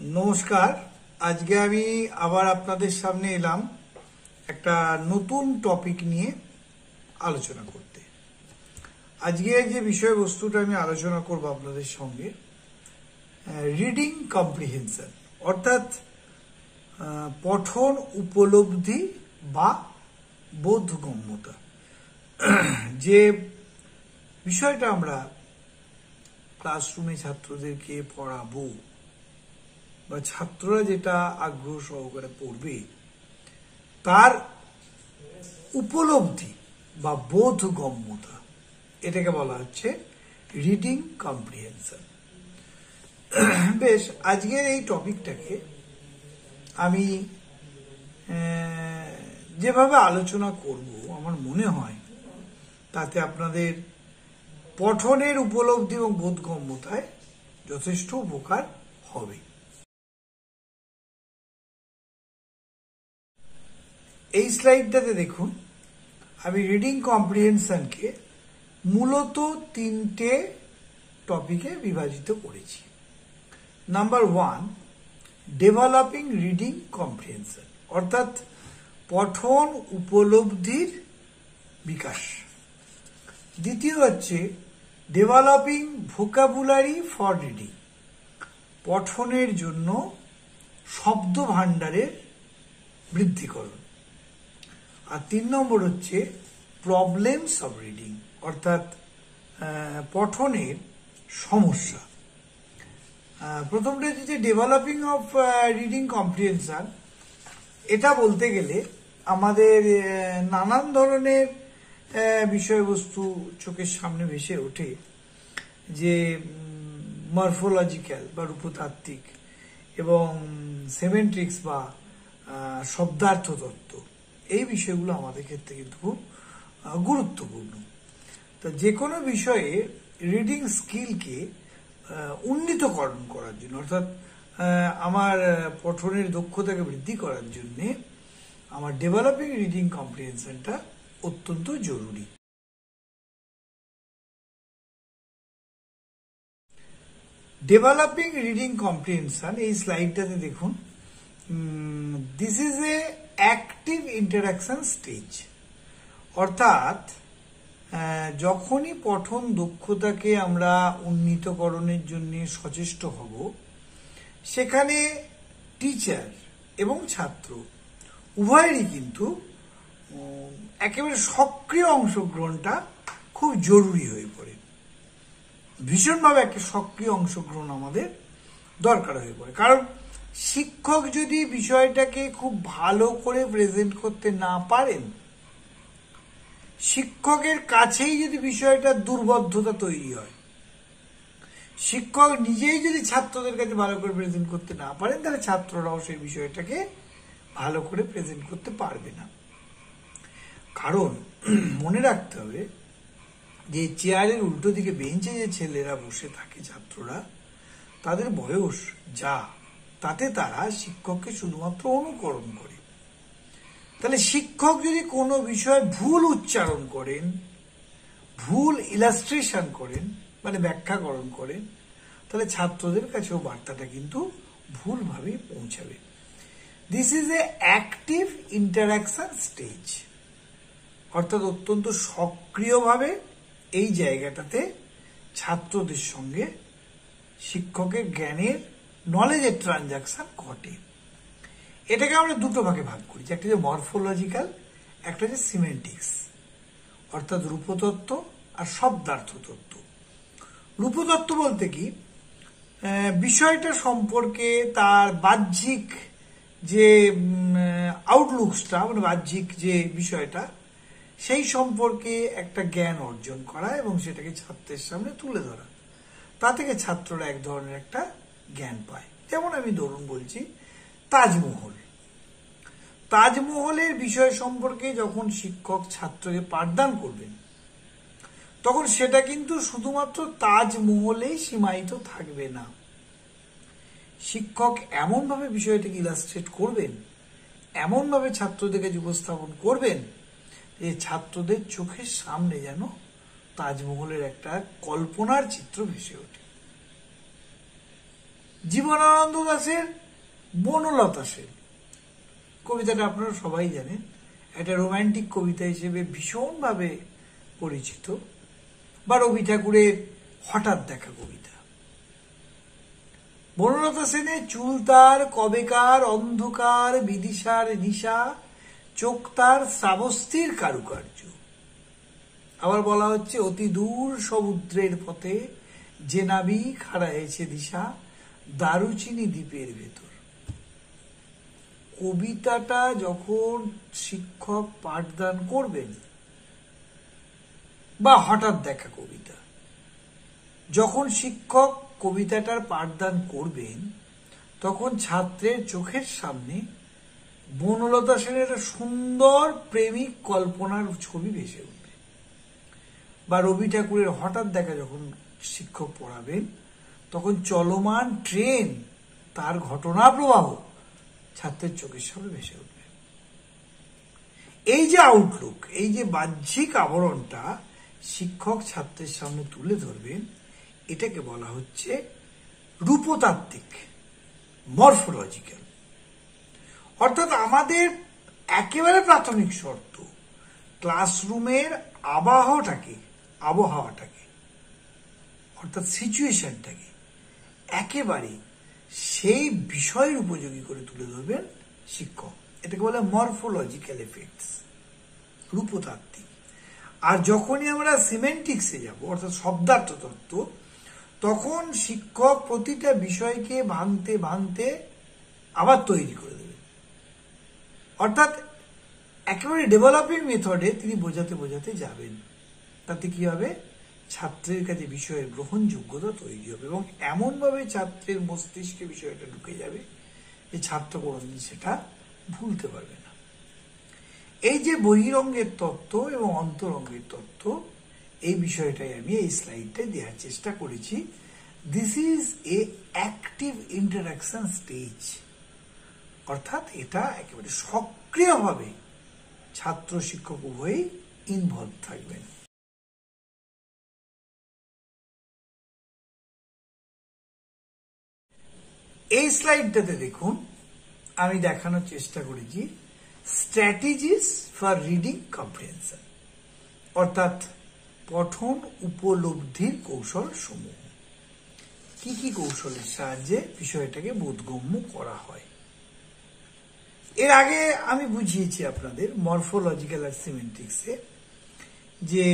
নমস্কার। আজকে আমি আবার আপনাদের সামনে এলাম একটা নতুন টপিক নিয়ে আলোচনা করতে। আজকে যে বিষয়বস্তুটা আমি আলোচনা করব আপনাদের সঙ্গে, রিডিং কম্প্রিহেনশন, অর্থাৎ পঠন উপলব্ধি বা বোধগম্যতা। যে বিষয়টা আমরা ক্লাসরুমে ছাত্রদেরকে পড়াবো বা ছাত্ররা যেটা আগ্রহ সহকারে পড়বে, তার উপলব্ধি বা বোধগম্যতা, এটাকে বলা হচ্ছে রিডিং কম্প্রিহেনশন। বেশ, আজকের এই টপিকটাকে আমি যেভাবে আলোচনা করব, আমার মনে হয় তাতে আপনাদের পঠনের উপলব্ধি এবং বোধগম্যতায় যথেষ্ট উপকার হবে। এই স্লাইডটাতে দেখুন, আমি রিডিং কম্প্রিহেনশনকে মূলত তিনটে টপিকে বিভাজিত করেছি। নাম্বার 1, ডেভেলপিং রিডিং কম্প্রিহেনশন, অর্থাৎ পঠন উপলব্ধির বিকাশ। দ্বিতীয় হচ্ছে ডেভেলপিং ভোকাবুলারি ফর রিডিং, পঠনের জন্য শব্দ ভাণ্ডারের বৃদ্ধিকরণ। আর 3 নম্বর হচ্ছে প্রবলেমস অফ রিডিং, অর্থাৎ পঠনের সমস্যা। প্রথমটা হচ্ছে ডেভেলপিং অফ রিডিং কম্প্রিহেনশন। এটা বলতে গেলে আমাদের নানান ধরনের বিষয়বস্তু চোখের সামনে ভেসে ওঠে, যে মরফোলজিক্যাল বা রূপতাত্ত্বিক এবং সেমেন্ট্রিক্স বা শব্দার্থ তত্ত্ব। এই বিষয়গুলো আমাদের ক্ষেত্রে কিন্তু খুব গুরুত্বপূর্ণ। তো যে কোনো বিষয়ে রিডিং স্কিলকে উন্নীতকরণ করার জন্য, অর্থাৎ আমার পঠনের দক্ষতাকে বৃদ্ধি করার জন্য আমার ডেভেলপিং রিডিং কম্প্রিহেনশনটা অত্যন্ত জরুরি। ডেভেলপিং রিডিং কম্প্রিহেনশন, এই স্লাইডটাতে দেখুন, this is a active interaction stage, অর্থাৎ যখনই পঠন দক্ষতাকে আমরা উন্নীতকরণের জন্য সচেষ্ট হব, সেখানে টিচার এবং ছাত্র উভয়েরই কিন্তু একেবারে সক্রিয় অংশগ্রহণটা খুব জরুরি হয়ে পড়ে। ভীষণভাবে একটা সক্রিয় অংশগ্রহণ আমাদের দরকার হয়ে পড়ে। কারণ শিক্ষক যদি বিষয়টাকে খুব ভালো করে প্রেজেন্ট করতে না পারেন, শিক্ষকের কাছেই যদি বিষয়টা দুর্বোধ্যতা তৈরি হয়, শিক্ষক নিজেই যদি ছাত্রদের কাছে ভালো করে প্রেজেন্ট করতে না পারেন, তাহলে ছাত্ররাও সেই বিষয়টাকে ভালো করে প্রেজেন্ট করতে পারবে না। কারণ মনে রাখতে হবে যে চেয়ারের উল্টো দিকে বেঞ্চে যে ছেলেরা বসে থাকে, ছাত্ররা, তাদের বয়স যা, তাতে তারা শিক্ষককে শুধুমাত্র অনুকরণ করে। তাহলে শিক্ষক যদি কোনো বিষয় ভুল উচ্চারণ করেন, ভুল ইলাস্ট্রেশন করেন, মানে ব্যাখ্যাকরণ করেন, তাহলে ছাত্রদের কাছেও বার্তাটা কিন্তু ভুলভাবে পৌঁছাবে। This is a active interaction stage, অর্থাৎ অত্যন্ত সক্রিয়ভাবে এই জায়গাটাতে ছাত্রদের সঙ্গে শিক্ষকের জ্ঞানের, নলেজের ট্রানজাকশন ঘটে। এটাকে আমরা দুটো ভাগে ভাগ করি, একটা যে মরফোলজিক্যাল, একটা যে সিমেন্টিক্স, অর্থাৎ রূপতত্ত্ব আর শব্দার্থ তত্ত্ব। রূপতত্ত্ব বলতে কি, বিষয়টা সম্পর্কে তার বাহ্যিক যে আউটলুকসটা, মানে বাহ্যিক যে বিষয়টা, সেই সম্পর্কে একটা জ্ঞান অর্জন করা এবং সেটাকে ছাত্রের সামনে তুলে ধরা। তা থেকে ছাত্ররা এক ধরনের একটা জ্ঞান পায়। যেমন আমি ধরুন বলছি, তাজমহল। তাজমহলের বিষয় সম্পর্কে যখন শিক্ষক ছাত্রকে পাঠদান করবেন, তখন সেটা কিন্তু শুধুমাত্র তাজমহলেই সীমায়িত থাকবে না। শিক্ষক এমনভাবে বিষয়টাকে ইলাস্ট্রেট করবেন, এমনভাবে ছাত্রদের কাছে উপস্থাপন করবেন, যে ছাত্রদের চোখের সামনে যেন তাজমহলের একটা কল্পনার চিত্র ভেসে ওঠে। জীবনানন্দ দাশের বনলতা সেন, কবিতাটা আপনারা সবাই জানেন, একটা রোমান্টিক কবিতা হিসেবে ভীষণভাবে পরিচিত, বা রবি ঠাকুরের হঠাৎ দেখা কবিতা। বনলতা সেনের চুল তার কবেকার অন্ধকার বিদিশার নিশা, চোখ তার শ্রাবস্তির কারুকার্য। আবার বলা হচ্ছে অতি দূর সমুদ্রের পথে যে নাবিক হারাইছে দিশা, দারুচিনি দ্বীপের ভেতর। কবিতাটা যখন শিক্ষক পাঠদান করবেন, বা হঠাৎ দেখা কবিতা, যখন শিক্ষক কবিতাটার পাঠদান করবেন তখন ছাত্রের চোখের সামনে বনলতা সেনের সুন্দর প্রেমিক কল্পনার ছবি ভেসে উঠবে। বা রবি ঠাকুরের হঠাৎ দেখা যখন শিক্ষক পড়াবেন তখন চলমান ট্রেন তার ঘটনা প্রবাহ ছাত্রের চোখের সামনে ভেসে উঠবে। এই যে আউটলুক, এই যে বাহ্যিক আবরণটা শিক্ষক ছাত্রের সামনে তুলে ধরবেন, এটাকে বলা হচ্ছে রূপতাত্ত্বিক, মরফোলজিক্যাল। অর্থাৎ আমাদের একেবারে প্রাথমিক শর্ত ক্লাসরুমের আবহাওয়াটাকে অর্থাৎ সিচুয়েশনটাকে একেবারে সেই বিষয়ের উপযোগী করে তুলে ধরবেন শিক্ষক। এটাকে বলে মরফোলজিক্যাল এফেক্টস, রূপতাত্ত্বিক। আর যখনই আমরা সিমেন্টিক্সে যাব, অর্থাৎ শব্দার্থ তত্ত্ব, তখন শিক্ষক প্রতিটা বিষয়কে ভাঙতে ভাঙতে আবার তৈরি করে দেবেন। অর্থাৎ একেবারে ডেভেলপিং মেথডে তিনি বোঝাতে বোঝাতে যাবেন। তাতে কি হবে, ছাত্রের কাছে বিষয়ের গ্রহণযোগ্যতা তৈরি হবে এবং এমনভাবে ছাত্রের মস্তিষ্কে বিষয়টা ঢুকে যাবে যে ছাত্র কোনোদিন সেটা ভুলতে পারবে না। এই যে বহিরঙ্গের তত্ত্ব এবং অন্তরঙ্গের তত্ত্ব, এই বিষয়টাই আমি এই স্লাইডটায় দেওয়ার চেষ্টা করেছি। This is a active interaction stage, অর্থাৎ এটা একেবারে সক্রিয়ভাবে ছাত্র শিক্ষক উভয়ই ইনভলভ থাকবেন। এই স্লাইডটাতে দেখুন, আমি দেখানোর চেষ্টা করেছি স্ট্র্যাটেজিস ফর রিডিং কম্প্রিহেনশন, অর্থাৎ পঠন উপলব্ধির কৌশল সমূহ। কি কি কৌশলের সাহায্যে বিষয়টাকে বোধগম্য করা হয়। এর আগে আমি বুঝিয়েছি আপনাদের মরফোলজিক্যাল আর সিমেন্টিক্সে যে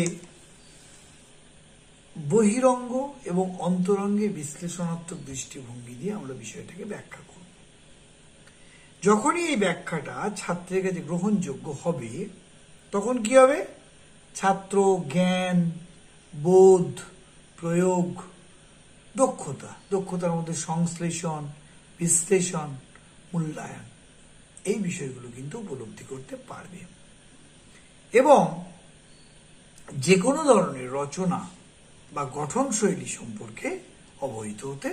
বহিরঙ্গ এবং অন্তরঙ্গের বিশ্লেষণাত্মক দৃষ্টিভঙ্গি দিয়ে আমরা বিষয়টাকে ব্যাখ্যা করব। যখনই এই ব্যাখ্যাটা ছাত্রের কাছে গ্রহণযোগ্য হবে তখন কি হবে, ছাত্র জ্ঞান, বোধ, প্রয়োগ, দক্ষতার মধ্যে সংশ্লেষণ, বিশ্লেষণ, মূল্যায়ন, এই বিষয়গুলো কিন্তু উপলব্ধি করতে পারবে এবং যে কোনো ধরনের রচনা বা গঠনশৈলী সম্পর্কে অবহিত হতে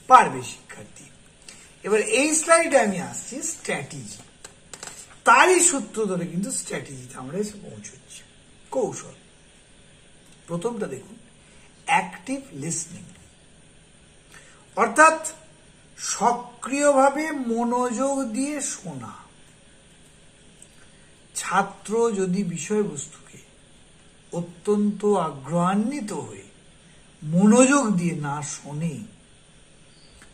পারবে শিক্ষার্থী। এবার এই স্লাইডে আমি আসছি স্ট্র্যাটেজি। তারই সূত্র ধরে কিন্তু স্ট্র্যাটেজিতে আমরা এসে পৌঁছচ্ছি। কৌশল প্রথমটা দেখুন, অ্যাক্টিভ লিসনিং, অর্থাৎ সক্রিয়ভাবে মনোযোগ দিয়ে শোনা। ছাত্র যদি বিষয়বস্তুকে অত্যন্ত আগ্রহান্বিত হয়ে মনোযোগ দিয়ে না শোনে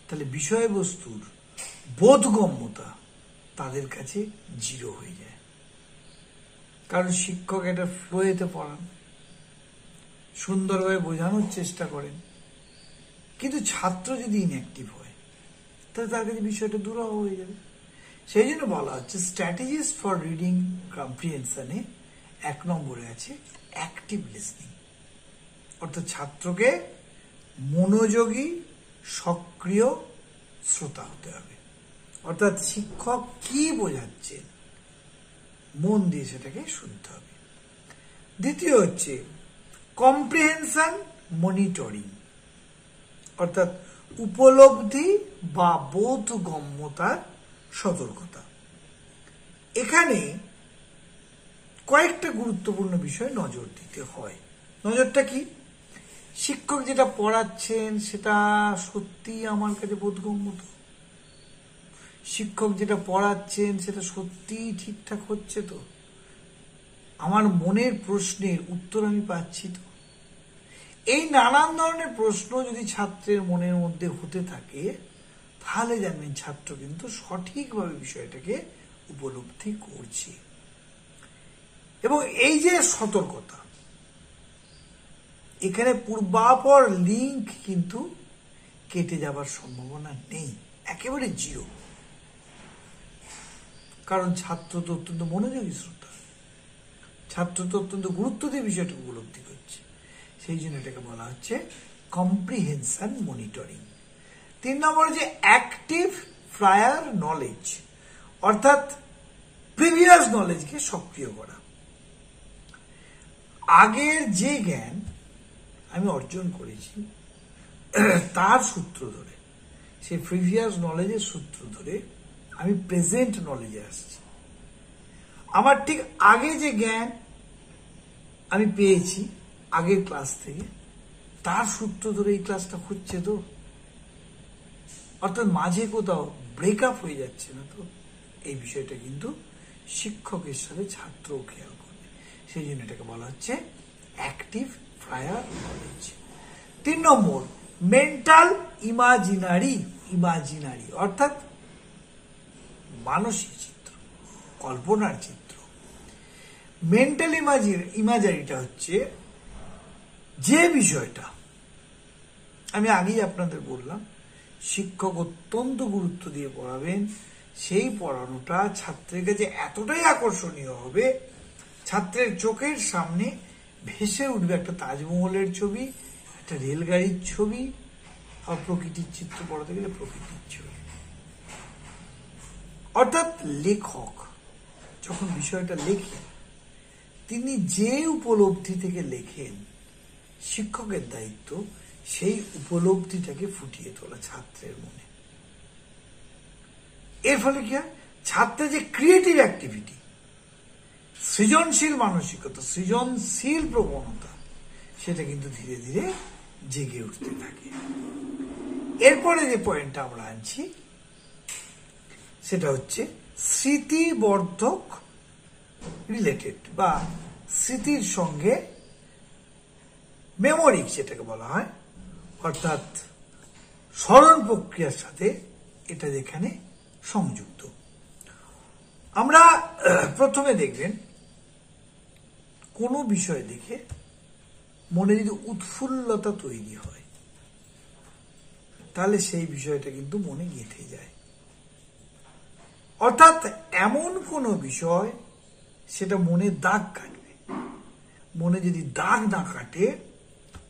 তাহলে বিষয়বস্তুর বোধগম্যতা তাদের কাছে জিরো হয়ে যায়। কারণ শিক্ষক এটা ফ্লোয়েতে পড়ান, সুন্দরভাবে বোঝানোর চেষ্টা করেন, কিন্তু ছাত্র যদি ইনঅ্যাক্টিভ হয় তাহলে তার কাছে বিষয়টা দুরহ হয়ে যাবে। সেই জন্য বলা হচ্ছে স্ট্র্যাটেজিস ফর রিডিং কম্প্রিহেনশনে 1 নম্বরে আছে অ্যাক্টিভ লিসনিং, অর্থাৎ ছাত্রকে মনোযোগী সক্রিয় শ্রোতা হতে হবে। অর্থাৎ শিক্ষক কি বোঝাচ্ছেন মন দিয়ে সেটাকে শুনতে হবে। দ্বিতীয় হচ্ছে কম্প্রিহেনশন মনিটরিং, অর্থাৎ উপলব্ধি বা বোধগম্যতার সতর্কতা। এখানে কয়েকটা গুরুত্বপূর্ণ বিষয় নজর দিতে হয়। নজরটা কি, শিক্ষক যেটা পড়াচ্ছেন সেটা সত্যি আমার কাছে বোধগম্য তো? শিক্ষক যেটা পড়াচ্ছেন সেটা সত্যি ঠিকঠাক হচ্ছে তো? আমার মনের প্রশ্নের উত্তর আমি পাচ্ছি তো? এই নানান ধরনের প্রশ্ন যদি ছাত্রের মনের মধ্যে হতে থাকে, তাহলে জানবেন ছাত্র কিন্তু সঠিকভাবে বিষয়টাকে উপলব্ধি করছে। এবং এই যে সতর্কতা, এখানে পূর্বাপর লিঙ্ক কিন্তু কেটে যাবার সম্ভাবনা নেই, একেবারে জিরো। কারণ ছাত্র তো অত্যন্ত মনোযোগী শ্রোতা, ছাত্র তো অত্যন্ত গুরুত্ব দিয়ে বিষয়টা উপলব্ধি করছে। সেই জন্য এটাকে বলা হচ্ছে কম্প্রিহেনশন মনিটরিং। 3 নম্বর যে অ্যাক্টিভ প্রায়র নলেজ, অর্থাৎ প্রিভিয়াস নলেজকে সক্রিয় করা। আগের যে জ্ঞান আমি অর্জন করেছি তার সূত্র ধরে, সেই প্রিভিয়াস নলেজের সূত্র ধরে আমি প্রেজেন্ট নলেজে আসছি। আমার ঠিক আগে যে জ্ঞান আমি পেয়েছি আগের ক্লাস থেকে, তার সূত্র ধরে এই ক্লাসটা হচ্ছে তো? অর্থাৎ মাঝে কোথাও ব্রেকআপ হয়ে যাচ্ছে না তো? এই বিষয়টা কিন্তু শিক্ষকের সাথে ছাত্রও খেয়াল করবে। সেই জন্য এটাকে বলা হচ্ছে অ্যাক্টিভ প্রায়র নলেজ। 3 নম্বর মেন্টাল ইমাজিনারি, অর্থাৎ মানসিক চিত্র, কল্পনার চিত্র। মেন্টাল ইমাজারিটা হচ্ছে যে বিষয়টা আমি আগেই আপনাদের বললাম, শিক্ষক অত্যন্ত গুরুত্ব দিয়ে পড়াবেন, সেই পড়ানোটা ছাত্রের কাছে এতটাই আকর্ষণীয় হবে, ছাত্রের চোখের সামনে ভেসে উঠবে একটা তাজমহলের ছবি, একটা রেলগাড়ির ছবি, আর প্রকৃতির চিত্র পড়াতে গেলে প্রকৃতির ছবি। অর্থাৎ লেখক যখন বিষয়টা লেখেন, তিনি যে উপলব্ধি থেকে লেখেন, শিক্ষকের দায়িত্ব সেই উপলব্ধিটাকে ফুটিয়ে তোলা ছাত্রের মনে। এর ফলে কি হয়, ছাত্রের যে ক্রিয়েটিভ অ্যাক্টিভিটি, সৃজনশীল মানসিকতা, সৃজনশীল প্রবণতা, সেটা কিন্তু ধীরে ধীরে জেগে উঠতে থাকে। এরপরে যে পয়েন্টটা আমরা আনছি সেটা হচ্ছে স্মৃতিবর্ধক রিলেটেড, বা স্মৃতির সঙ্গে মেমোরিক যেটাকে বলা হয়, অর্থাৎ স্মরণ প্রক্রিয়ার সাথে এটা যেখানে সংযুক্ত। আমরা প্রথমে দেখবেন কোনো বিষয় দেখে মনে যদি উৎফুল্লতা তৈরি হয়, তাহলে সেই বিষয়টা কিন্তু মনে গেঁথে যায়। অর্থাৎ এমন কোনো বিষয় সেটা মনে দাগ কাটবে। মনে যদি দাগ না কাটে,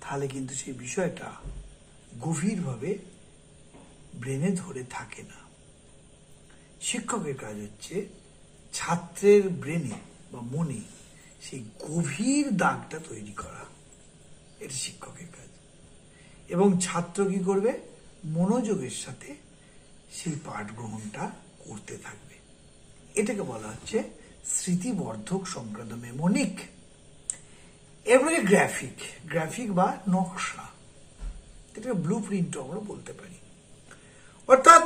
তাহলে কিন্তু সেই বিষয়টা গভীরভাবে ব্রেনে ধরে থাকে না। শিক্ষকের কাজ হচ্ছে ছাত্রের ব্রেনে বা মনে সেই গভীর দাগটা তৈরি করা, এটা শিক্ষকের কাজ। এবং ছাত্র কি করবে, মনোযোগের সাথে সেই পাঠ গ্রহণটা করতে থাকবে। এটাকে বলা হচ্ছে স্মৃতিবর্ধক সংক্রান্ত মেমোনিক। এরপরে গ্রাফিক বা নকশা, এটাকে ব্লু প্রিন্টও আমরা বলতে পারি। অর্থাৎ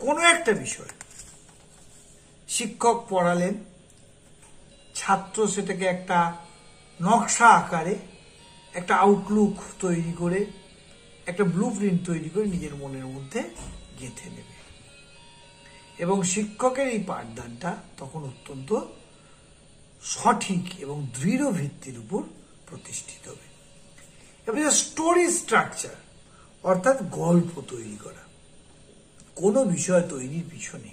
কোনো একটা বিষয় শিক্ষক পড়ালেন, ছাত্র সেটাকে একটা নকশা আকারে, একটা আউটলুক তৈরি করে, একটা ব্লু প্রিন্ট তৈরি করে নিজের মনের মধ্যে গেঁথে নেবে। এবং শিক্ষকের এই পাঠদানটা তখন অত্যন্ত সঠিক এবং দৃঢ় ভিত্তির উপর প্রতিষ্ঠিত হবে। এবার স্টোরি স্ট্রাকচার, অর্থাৎ গল্প তৈরি করা। কোনো বিষয় তৈরির পিছনে,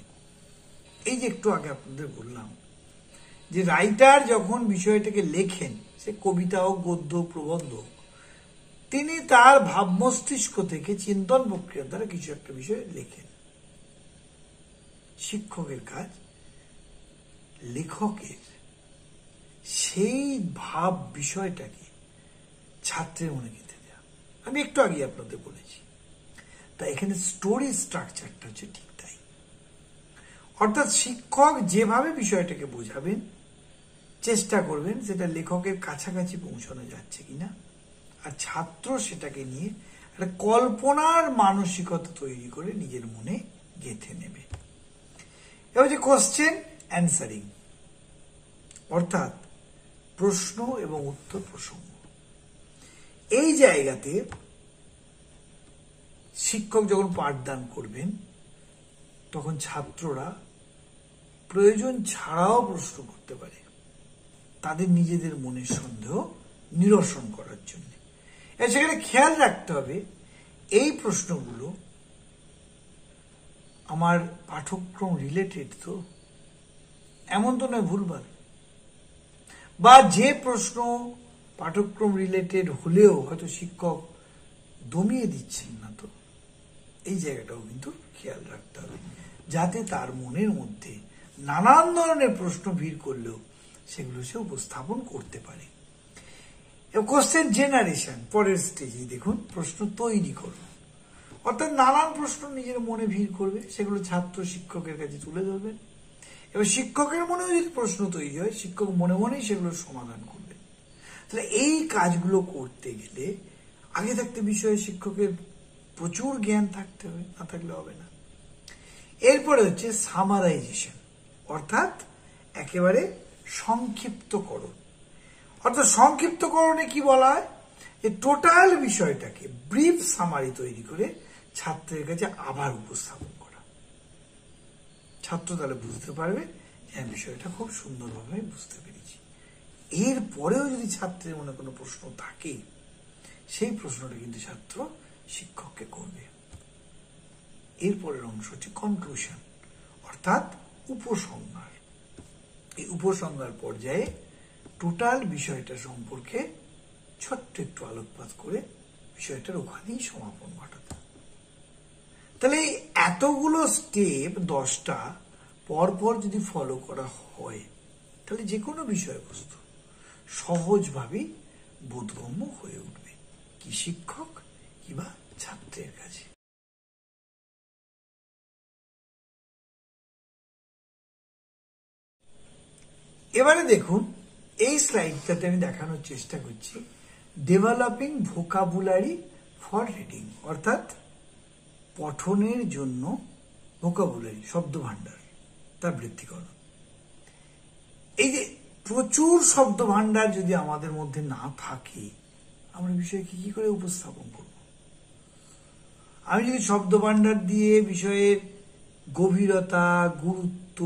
এই যে একটু আগে আপনাদের বললাম যে রাইটার যখন বিষয়টাকে লেখেন, সে কবিতা হোক, গদ্য, প্রবন্ধ, তিনি তার ভাব মস্তিষ্ক থেকে চিন্তন প্রক্রিয়ার দ্বারা কিছু একটা বিষয় লেখেন। শিক্ষকের কাজ লেখকের সেই ভাব বিষয়টাকে ছাত্রের মনে গেঁথে দেওয়া। আমি একটু আগে আপনাদের বলেছি, তাই এখানে স্টোরি স্ট্রাকচারটা হচ্ছে ঠিক তাই। অর্থাৎ শিক্ষক যেভাবে বিষয়টাকে বোঝাবেন, চেষ্টা করবেন সেটা লেখকের কাছাকাছি পৌঁছানো যাচ্ছে কিনা, আর ছাত্র সেটাকে নিয়ে একটা কল্পনার মানসিকতা তৈরি করে নিজের মনে গেঁথে নেবে। এবার যে কোশ্চেন অ্যান্সারিং, অর্থাৎ প্রশ্ন এবং উত্তর প্রসঙ্গ, এই জায়গাতে শিক্ষক যখন পাঠদান করবেন তখন ছাত্ররা প্রয়োজন ছাড়াও প্রশ্ন করতে পারে তাদের নিজেদের মনের সন্দেহ নিরসন করার জন্য। সেখানে খেয়াল রাখতে হবে এই প্রশ্নগুলো আমার পাঠ্যক্রম রিলেটেড, তো এমন তো নয় ভুলভাল, বা যে প্রশ্ন পাঠ্যক্রম রিলেটেড হলেও হয়তো শিক্ষক দমিয়ে দিচ্ছেন না, তো এই জায়গাটাও কিন্তু খেয়াল রাখতে হবে যাতে তার মনের মধ্যে নানান ধরনের প্রশ্ন ভিড় করলেও সেগুলো সে উপস্থাপন করতে পারে। কোশ্চেন জেনারেশন, পরের স্টেজে দেখুন প্রশ্ন তৈরি করুন, অর্থাৎ নানান প্রশ্ন নিজের মনে ভিড় করবে, সেগুলো ছাত্র শিক্ষকের কাছে তুলে ধরবেন। এবার শিক্ষকের মনেও যদি প্রশ্ন তৈরি হয় শিক্ষক মনে মনেই সেগুলো সমাধান করবেন। তাহলে এই কাজগুলো করতে গেলে আগে থাকতে বিষয়ে শিক্ষকের প্রচুর জ্ঞান থাকতে হবে, না থাকলে হবে না। এরপরে হচ্ছে সামারাইজেশন, অর্থাৎ একেবারে সংক্ষিপ্তকরণ। অর্থাৎ সংক্ষিপ্তকরণে কি বলা হয়, যে টোটাল বিষয়টাকে ব্রিফ সামারি তৈরি করে ছাত্রের কাছে আবার উপস্থাপন করা। ছাত্র তাহলে বুঝতে পারবে যে বিষয়টা খুব সুন্দরভাবে বুঝতে পেরেছি। এরপরেও যদি ছাত্রের মনে কোনো প্রশ্ন থাকে সেই প্রশ্নটা কিন্তু ছাত্র শিক্ষককে করবে। এরপরের অংশ হচ্ছে কনক্লুশন, অর্থাৎ উপসংহার। এই উপসংহার পর্যায়ে টোটাল বিষয়টা সম্পর্কে ছোট্ট একটু আলোকপাত করে বিষয়টার ওখানেই সমাপন ঘটাতে। তাহলে এই এতগুলো স্টেপ 10টা পরপর যদি ফলো করা হয় তাহলে যে কোনো বিষয়বস্তু সহজভাবেই বোধগম্য হয়ে উঠবে, কি শিক্ষক কিংবা ছাত্রের কাছে। এবারে দেখুন এই স্লাইডটাতে আমি দেখানোর চেষ্টা করছি ডেভেলপিং ভোকাবুলারি ফর রিডিং, অর্থাৎ পঠনের জন্য ভোকাবুলারি শব্দ ভান্ডার তার বৃদ্ধিকরণ। এই যে প্রচুর শব্দ ভান্ডার যদি আমাদের মধ্যে না থাকে আমরা বিষয়কে কি করে উপস্থাপন করব? আমি যদি শব্দ ভান্ডার দিয়ে বিষয়ের গভীরতা গুরুত্ব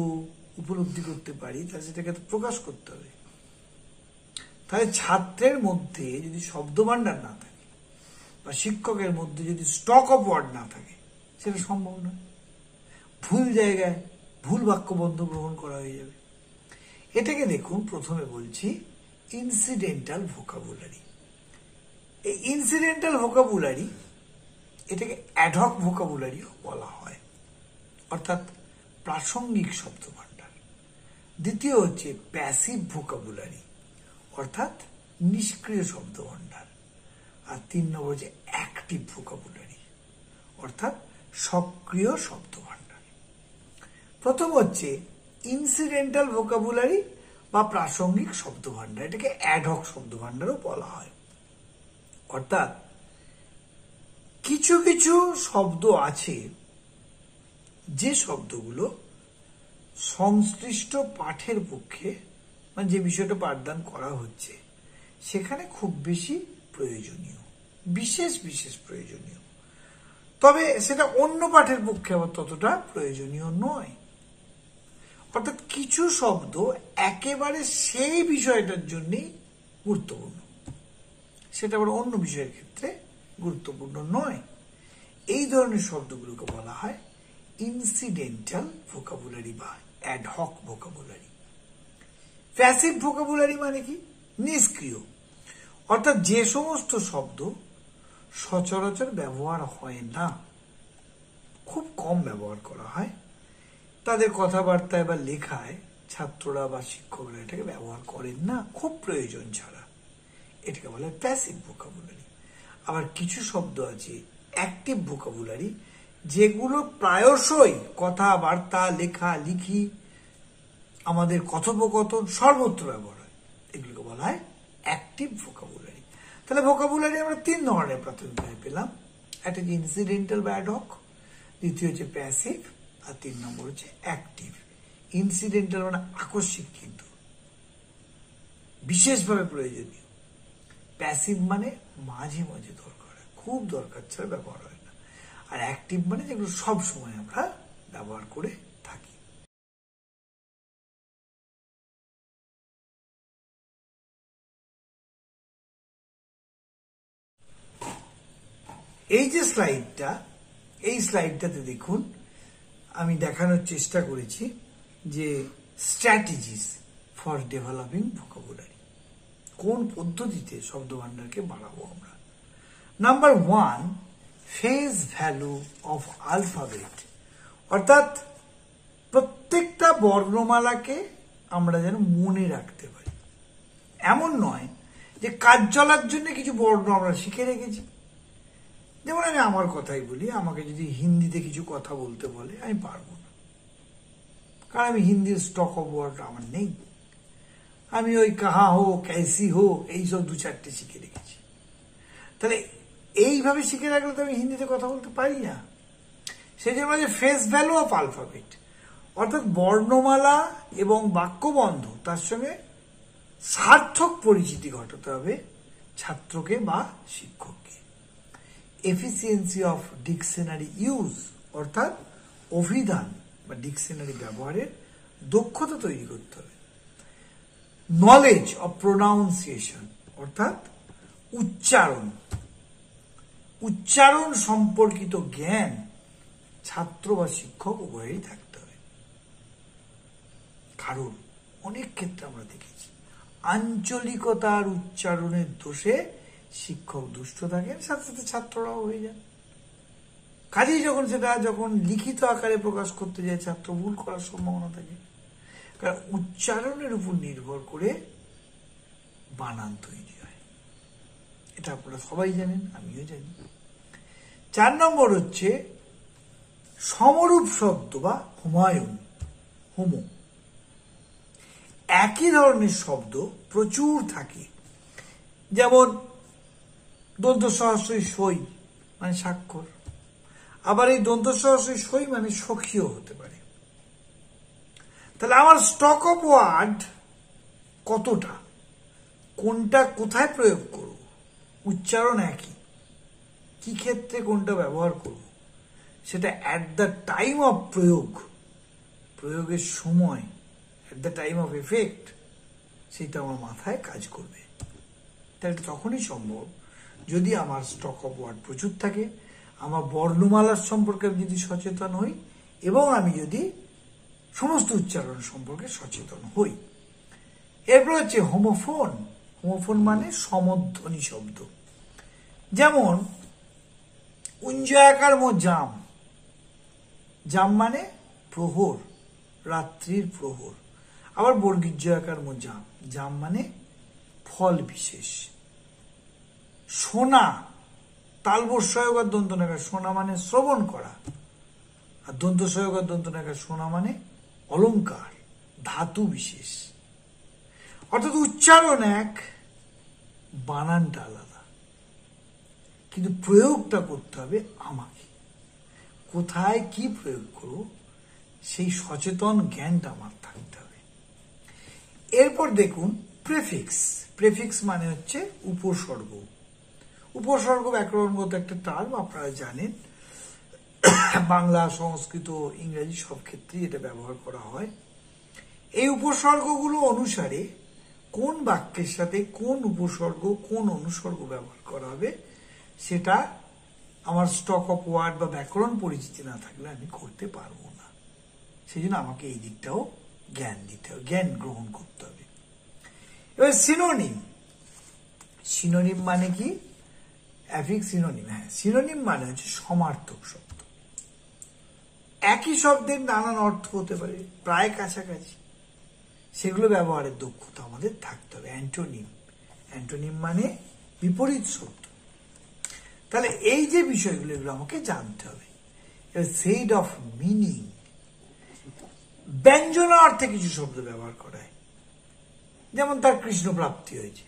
উপলব্ধি করতে পারি তাহলে সেটাকে তো প্রকাশ করতে হবে। তাহলে ছাত্রের মধ্যে যদি শব্দ ভান্ডার না থাকে বা শিক্ষকের মধ্যে যদি স্টক অফ ওয়ার্ড না থাকে সেটা সম্ভব নয়। ভুল জায়গায় ভুল বাক্যবন্ধ গ্রহণ করা হয়ে যাবে। এটাকে দেখুন প্রথমে বলছি ইনসিডেন্টাল ভোকাবুলারি। এই ইনসিডেন্টাল ভোকাবুলারি এটাকে অ্যাডহক ভোকাবুলারিও বলা হয়, অর্থাৎ প্রাসঙ্গিক শব্দ ভান্ডার। দ্বিতীয় হচ্ছে প্যাসিভ ভোকাবুলারি, অর্থাৎ নিষ্ক্রিয় শব্দ ভান্ডার। আর 3 নম্বর হচ্ছে অ্যাক্টিভ ভোকাবুলারি, অর্থাৎ সক্রিয় শব্দ ভান্ডার। প্রথম হচ্ছে ইনসিডেন্টাল ভোকাবুলারি বা প্রাসঙ্গিক শব্দ ভান্ডার, এটাকে অ্যাডহক শব্দ ভান্ডারও বলা হয়। অর্থাৎ কিছু কিছু শব্দ আছে যে শব্দগুলো সংশ্লিষ্ট পাঠের পক্ষে, মানে যে বিষয়টা পাঠদান করা হচ্ছে সেখানে খুব বেশি প্রয়োজনীয়, বিশেষ বিশেষ প্রয়োজনীয়, তবে সেটা অন্য পাঠের পক্ষে আবার ততটা প্রয়োজনীয় নয়। অর্থাৎ কিছু শব্দ একেবারে সেই বিষয়টার জন্যই গুরুত্বপূর্ণ, সেটা আবার অন্য বিষয়ের ক্ষেত্রে গুরুত্বপূর্ণ নয়। এই ধরনের শব্দগুলোকে বলা হয় ইনসিডেন্টাল ভোকাবুলারি বা অ্যাডহক ভোকাবুলারি। প্যাসিভ ভোকাবুলারি মানে কি? নিষ্ক্রিয়, অর্থাৎ যে সমস্ত শব্দ সচরাচর ব্যবহার হয় না, খুব কম ব্যবহার করা হয়, তাদের কথাবার্তায় বা লেখায় ছাত্ররা বা শিক্ষকরা এটাকে ব্যবহার করেন না খুব প্রয়োজন ছাড়া, এটাকে বলা হয় প্যাসিভ ভোকাবুলারি। আবার কিছু শব্দ আছে অ্যাক্টিভ ভোকাবুলারি, যেগুলো প্রায়শই কথাবার্তা লেখা লিখি আমাদের কথোপকথন সর্বত্র ব্যবহার হয়, এগুলোকে বলা হয় অ্যাক্টিভ ভোকাবুলারি। তাহলে ভোকাবুলারি আমরা 3 ধরনের প্রাথমিকভাবে পেলাম। একটা হচ্ছে ইনসিডেন্টাল বা অ্যাডহক, দ্বিতীয় হচ্ছে প্যাসিভ, আর 3 নম্বর হচ্ছে অ্যাক্টিভ। ইনসিডেন্টাল মানে আকস্মিক, কিন্তু বিশেষভাবে প্রয়োজনীয়। প্যাসিভ মানে মাঝে মাঝে দরকার হয়, খুব দরকার ছাড়া ব্যবহার হয় না। আর অ্যাক্টিভ মানে যেগুলো সব সময় আমরা ব্যবহার করে থাকি। এই যে স্লাইডটা, এই স্লাইডটাতে দেখুন আমি দেখানোর চেষ্টা করেছি যে স্ট্র্যাটেজিস ফর ডেভেলপিং ভোকাবুলারি, কোন পদ্ধতিতে শব্দভাণ্ডারকে বাড়াবো আমরা। Number 1, face value of alphabet, অর্থাৎ প্রত্যেকটা বর্ণমালাকে আমরা যেন মনে রাখতে পারি। এমন নয় যে কাজ চলার জন্য কিছু বর্ণ আমরা শিখে রেখেছি। যেমন আমি আমার কথাই বলি, আমাকে যদি হিন্দিতে কিছু কথা বলতে বলে আমি পারবো না, কারণ আমি হিন্দির স্টক অফ ওয়ার্ড আমার নেই। আমি ওই কাহা হো, ক্যাসি হো, এইসব 2-4টে শিখে রেখেছি। তাহলে এইভাবে শিখে রাখলে তো আমি হিন্দিতে কথা বলতে পারি না। সেই জন্য ফেস ভ্যালু অফ আলফাবেট, অর্থাৎ বর্ণমালা এবং বাক্যবন্ধ তার সঙ্গে সার্থক পরিচিতি ঘটাতে হবে ছাত্রকে বা শিক্ষককে। এফিসিয়েন্সি অফ ডিকশনারি ইউজ, অর্থাৎ অভিধান বা ডিকশনারি ব্যবহারের দক্ষতা তৈরি করতে হবে। নলেজ অফ প্রোনাউন্সিয়েশন, অর্থাৎ উচ্চারণ সম্পর্কিত জ্ঞান ছাত্র বা শিক্ষক উভয়েরই থাকতে হবে। কারণ অনেক ক্ষেত্রে আমরা দেখেছি আঞ্চলিকতার উচ্চারণের দোষে শিক্ষক দুষ্ট থাকেন, সাথে সাথে ছাত্ররাও হয়ে যান। কাজেই যখন লিখিত আকারে প্রকাশ করতে যায় ছাত্র ভুল করার সম্ভাবনা থাকে, কারণ উচ্চারণের উপর নির্ভর করে বানান তৈরি হয়। এটা আপনারা সবাই জানেন, আমিও জানি। 4 নম্বর হচ্ছে সমরূপ শব্দ বা হোমো। একই ধরনের শব্দ প্রচুর থাকে, যেমন দন্ত সহস্রই সই মানে স্বাক্ষর, আবার এই দন্ত সহস্রই সই মানে সখীও হতে পারে। তাহলে আমার স্টক অফ ওয়ার্ড কতটা, কোনটা কোথায় প্রয়োগ করব, উচ্চারণ একই, কি ক্ষেত্রে কোনটা ব্যবহার করব, সেটা অ্যাট দ্য টাইম অফ প্রয়োগের সময়, at the time of effect, সেটা আমার মাথায় কাজ করবে। তাহলে তখনই সম্ভব যদি আমার স্টক অফ ওয়ার্ড প্রচুর থাকে, আমার বর্ণমালার সম্পর্কে আমি যদি সচেতন হই, এবং আমি যদি সমস্ত উচ্চারণ সম্পর্কে সচেতন হই। এরপর হচ্ছে হোমোফোন মানে সমধ্বনি শব্দ, যেমন উঞ্জয়াকার জাম মানে প্রহর, রাত্রির প্রহর। আবার বর্গীজয়াকার জাম মানে ফল বিশেষ। সোনা, তালবস্যয়কার দন্তনাকার সোনা মানে শ্রবণ করা, আর দন্তস্বয়কার দন্তনাকার সোনা মানে অলংকার, ধাতু বিশেষ। অর্থাৎ উচ্চারণ এক, বানানটা আলাদা, কিন্তু প্রয়োগটা করতে হবে আমাকে। কোথায় কি প্রয়োগ করব সেই সচেতন জ্ঞানটা আমার থাকতে হবে। এরপর দেখুন প্রেফিক্স মানে হচ্ছে উপসর্গ ব্যাকরণগত একটা টার্ম, আপনারা জানেন। বাংলা, সংস্কৃত, ইংরেজি সব ক্ষেত্রেই এটা ব্যবহার করা হয়। এই উপসর্গগুলো অনুসারে কোন বাক্যের সাথে কোন উপসর্গ কোন অনুসর্গ ব্যবহার করা হবে সেটা আমার স্টক অফ ওয়ার্ড বা ব্যাকরণ পরিচিতি না থাকলে আমি করতে পারবো না। সেই জন্য আমাকে এই দিকটাও জ্ঞান দিতে হবে, জ্ঞান গ্রহণ করতে হবে। এবার সিনোনিম মানে কি? অ্যাফিক্স সিনোনিম, সিনোনিম মানে হচ্ছে সমার্থক শব্দ। একই শব্দের নানান অর্থ হতে পারে, প্রায় কাছাকাছি, সেগুলো ব্যবহারের দক্ষতা আমাদের থাকতে হবে। অ্যান্টোনিম মানে বিপরীত শব্দ। তাহলে এই যে বিষয়গুলো, এগুলো আমাকে জানতে হবে। সেইড অফ মিনিং, ব্যঞ্জনা অর্থে কিছু শব্দ ব্যবহার করা হয়, যেমন তার কৃষ্ণ প্রাপ্তি হয়েছে,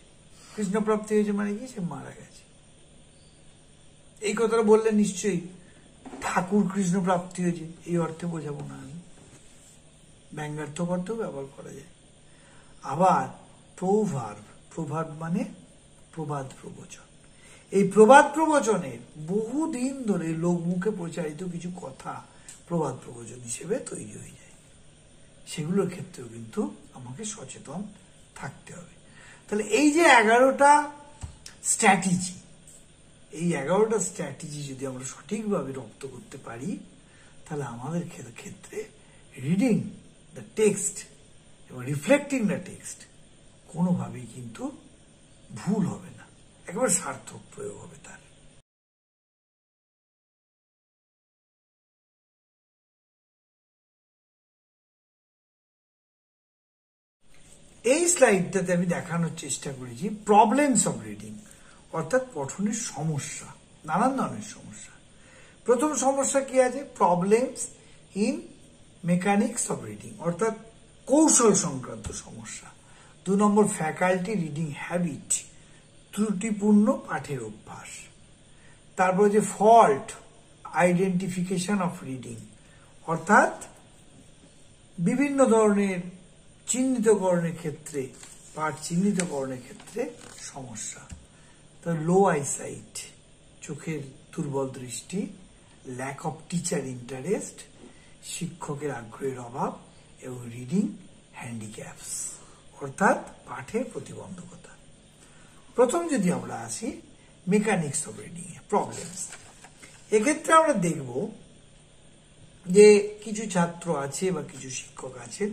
কৃষ্ণ প্রাপ্তি হয়েছে মানে কি, সে মারা গেছে। এই কথাটা বললে নিশ্চয়ই ঠাকুর কৃষ্ণ প্রাপ্তি হয়েছে এই অর্থে বোঝাবো না আমি, ব্যঙ্গার্থক অর্থেও ব্যবহার করা যায়। আবার প্রভাব মানে প্রবাদ প্রবচন। এই প্রবাদ প্রবচনের বহুদিন ধরে লোকমুখে প্রচারিত কিছু কথা প্রবাদ প্রবচন হিসেবে তৈরি হয়ে যায়, সেগুলোর ক্ষেত্রেও কিন্তু আমাকে সচেতন থাকতে হবে। তাহলে এই যে 11টা স্ট্র্যাটেজি, এই 11টা স্ট্র্যাটেজি যদি আমরা সঠিকভাবে রপ্ত করতে পারি, তাহলে আমাদের ক্ষেত্রে রিডিং দ্য টেক্সট এবং রিফ্লেক্টিং দ্য টেক্সট কোনোভাবেই কিন্তু ভুল হবে না, একেবারে সার্থক প্রয়োগ হবে তার। এই স্লাইডটাতে আমি দেখানোর চেষ্টা করেছি প্রবলেমস অফ রিডিং, অর্থাৎ পঠনের সমস্যা, নানান ধরনের সমস্যা। প্রথম সমস্যা কি আছে, problems in mechanics of reading, অর্থাৎ কৌশল সংক্রান্ত সমস্যা। 2 নম্বর ফ্যাকাল্টি রিডিং হ্যাবিট, ত্রুটিপূর্ণ পাঠের অভ্যাস। তারপর যে ফল্ট আইডেন্টিফিকেশন অফ রিডিং, অর্থাৎ বিভিন্ন ধরনের চিহ্নিতকরণের ক্ষেত্রে, পাঠ চিহ্নিতকরণের ক্ষেত্রে সমস্যা। তার লো আইসাইট, চোখের দুর্বল দৃষ্টি, ল্যাক অফ টিচার ইন্টারেস্ট, শিক্ষকের আগ্রহের অভাব, এবং রিডিং হ্যান্ডিক্যাপস, অর্থাৎ পাঠের প্রতিবন্ধকতা। প্রথম যদি আমরা আসি mechanics of reading a problems, এক্ষেত্রে আমরা দেখব যে কিছু ছাত্র আছে বা কিছু শিক্ষক আছেন,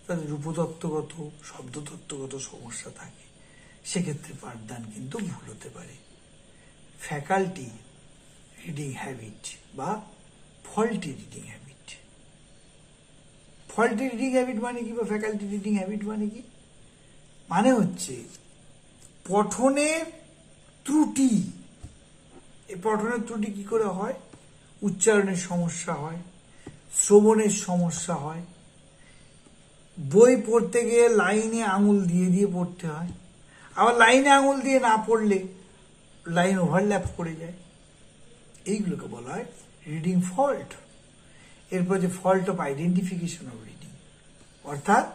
তাদের রূপতত্ত্বগত শব্দতত্ত্বগত সমস্যা থাকে, সেক্ষেত্রে পাঠদান কিন্তু ভুল হতে পারে। ফ্যাকাল্টি রিডিং হ্যাবিট বা faulty reading habit, faulty reading habit মানে কি বা ফ্যাকাল্টি রিডিং হ্যাবিট মানে কি, মানে হচ্ছে পঠনের ত্রুটি। এই পঠনের ত্রুটি কি করে হয়, উচ্চারণের সমস্যা হয়, শ্রবণের সমস্যা হয়, বই পড়তে গিয়ে লাইনে আঙুল দিয়ে দিয়ে পড়তে হয়, আবার লাইনে আঙুল দিয়ে না পড়লে লাইন ওভারল্যাপ করে যায়, এইগুলোকে বলা হয় রিডিং ফল্ট। এরপর যে fault of identification of reading, অর্থাৎ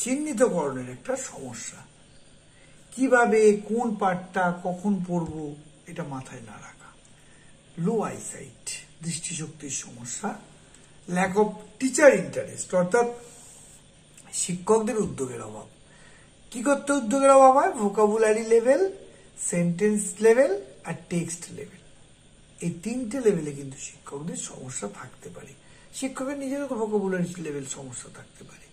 চিহ্নিতকরণের একটা সমস্যা, কিভাবে কোন পাঠটা কখন পড়ব এটা মাথায় না রাখা। লো আইসাইট, দৃষ্টিশক্তির সমস্যা। ল্যাক অফ টিচার ইন্টারেস্ট, অর্থাৎ শিক্ষকদের উদ্যোগের অভাব। কি করতে উদ্যোগের অভাব হয়, ভোকাবুলারি লেভেল, সেন্টেন্স লেভেল আর টেক্সট লেভেল, এই 3টে লেভেলে কিন্তু শিক্ষকদের সমস্যা থাকতে পারে। শিক্ষকের নিজেরও তো ভোকাবুলারি লেভেল সমস্যা থাকতে পারে,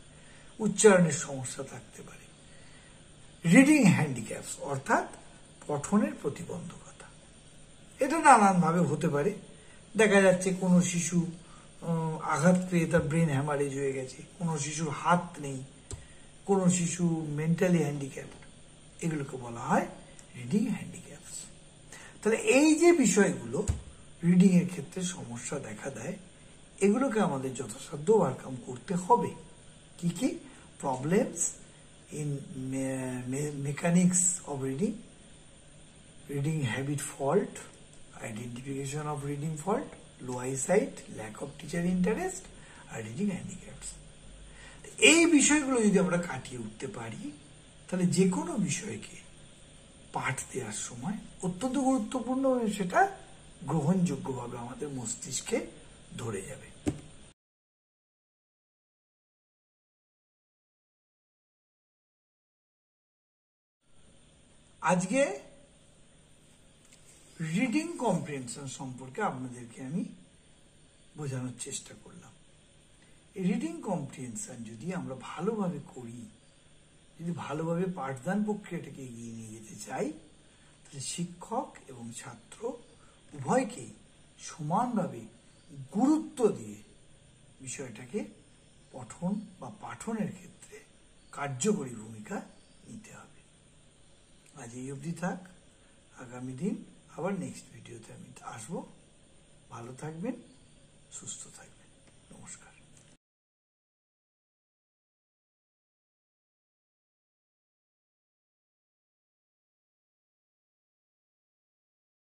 উচ্চারণের সমস্যা থাকতে পারে। রিডিং হ্যান্ডিক্যাপস, অর্থাৎ পঠনের প্রতিবন্ধকতা, এটা নানানভাবে হতে পারে। দেখা যাচ্ছে কোনো শিশু আঘাত পেয়ে তার ব্রেন হ্যামারেজ হয়ে গেছে, কোনো শিশুর হাত নেই, কোনো শিশু মেন্টালি হ্যান্ডিক্যাপড, এগুলোকে বলা হয় রিডিং হ্যান্ডিক্যাপস। তাহলে এই যে বিষয়গুলো রিডিং এর ক্ষেত্রে সমস্যা দেখা দেয়, এগুলোকে আমাদের যথাসাধ্য ওভারকাম করতে হবে। কি কি, problems in mechanics of reading, reading habit fault, identification of reading fault, low eyesight, lack of teacher interest আর রিডিং হ্যান্ডিক্যাপস। এই বিষয়গুলো যদি আমরা কাটিয়ে উঠতে পারি, তাহলে যে কোনো বিষয়কে পাঠ দেওয়ার সময় অত্যন্ত গুরুত্বপূর্ণ, সেটা গ্রহণযোগ্যভাবে আমাদের মস্তিষ্কে ধরে যাবে। আজকে রিডিং কম্প্রিহেনশন সম্পর্কে আপনাদেরকে আমি বোঝানোর চেষ্টা করলাম। রিডিং কম্প্রিহেনশন যদি আমরা ভালোভাবে করি, যদি ভালোভাবে পাঠদান প্রক্রিয়াটাকে এগিয়ে নিয়ে যেতে চাই, তাহলে শিক্ষক এবং ছাত্র উভয়কেই সমানভাবে গুরুত্ব দিয়ে বিষয়টাকে পঠন বা পাঠনের ক্ষেত্রে কার্যকরী ভূমিকা নিতে হবে। আজ এই অবধি থাক, আগামী দিন আবার নেক্সট ভিডিওতে আমি আসবো। ভালো থাকবেন, সুস্থ থাকবেন, নমস্কার।